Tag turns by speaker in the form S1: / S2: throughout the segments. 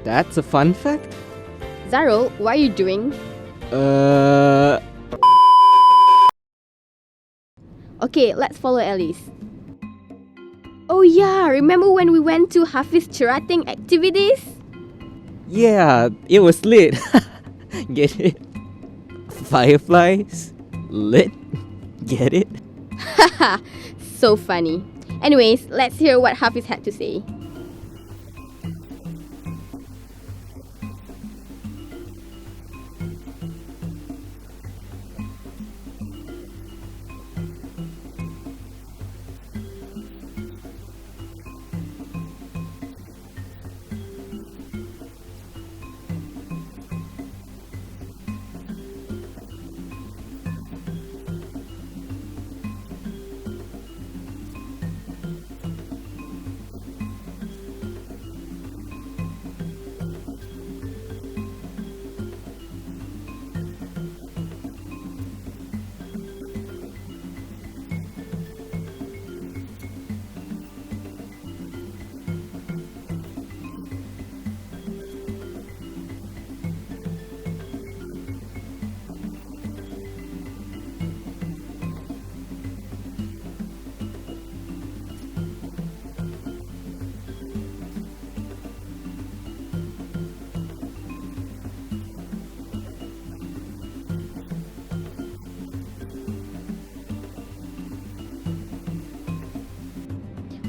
S1: That's a fun fact?
S2: Zarul, what are you doing? Okay, let's follow Alice. Oh yeah, remember when we went to Hafiz Cherating activities?
S1: Yeah, it was lit. Get it? Fireflies? Lit? Get it?
S2: Haha, so funny. Anyways, let's hear what Hafiz had to say.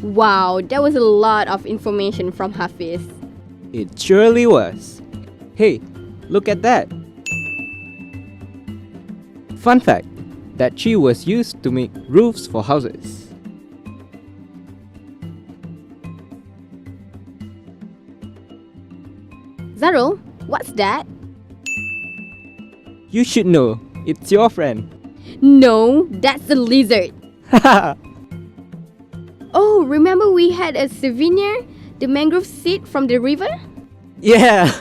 S2: Wow, that was a lot of information from Hafiz.
S1: It surely was. Hey, look at that. Fun fact, that tree was used to make roofs for houses.
S2: Zarul, what's that?
S1: You should know, it's your friend.
S2: No, that's a lizard. Oh, remember we had a souvenir? The mangrove seed from the river?
S1: Yeah!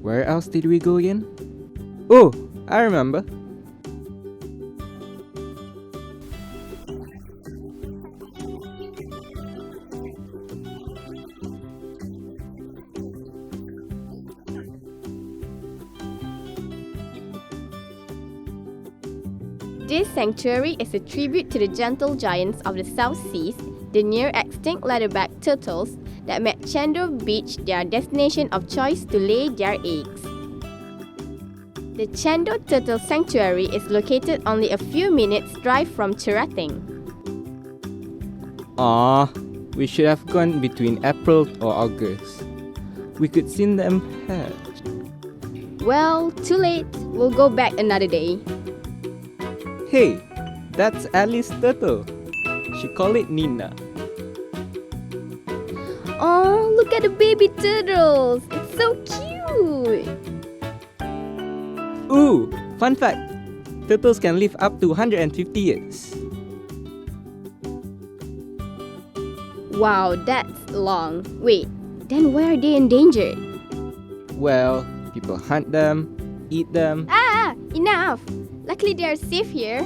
S1: Where else did we go again? Oh, I remember.
S2: This sanctuary is a tribute to the gentle giants of the South Seas, the near-extinct leatherback turtles that made Chandor Beach their destination of choice to lay their eggs. The Chandor Turtle Sanctuary is located only a few minutes' drive from Cherating.
S1: Aw, we should have gone between April or August. We could see them hatch.
S2: Well, too late. We'll go back another day.
S1: Hey, that's Alice's turtle. She called it Nina.
S2: Oh, look at the baby turtles. It's so cute.
S1: Ooh, fun fact. Turtles can live up to 150 years.
S2: Wow, that's long. Wait, then why are they endangered?
S1: Well, people hunt them, eat them.
S2: Enough. Luckily they are safe here.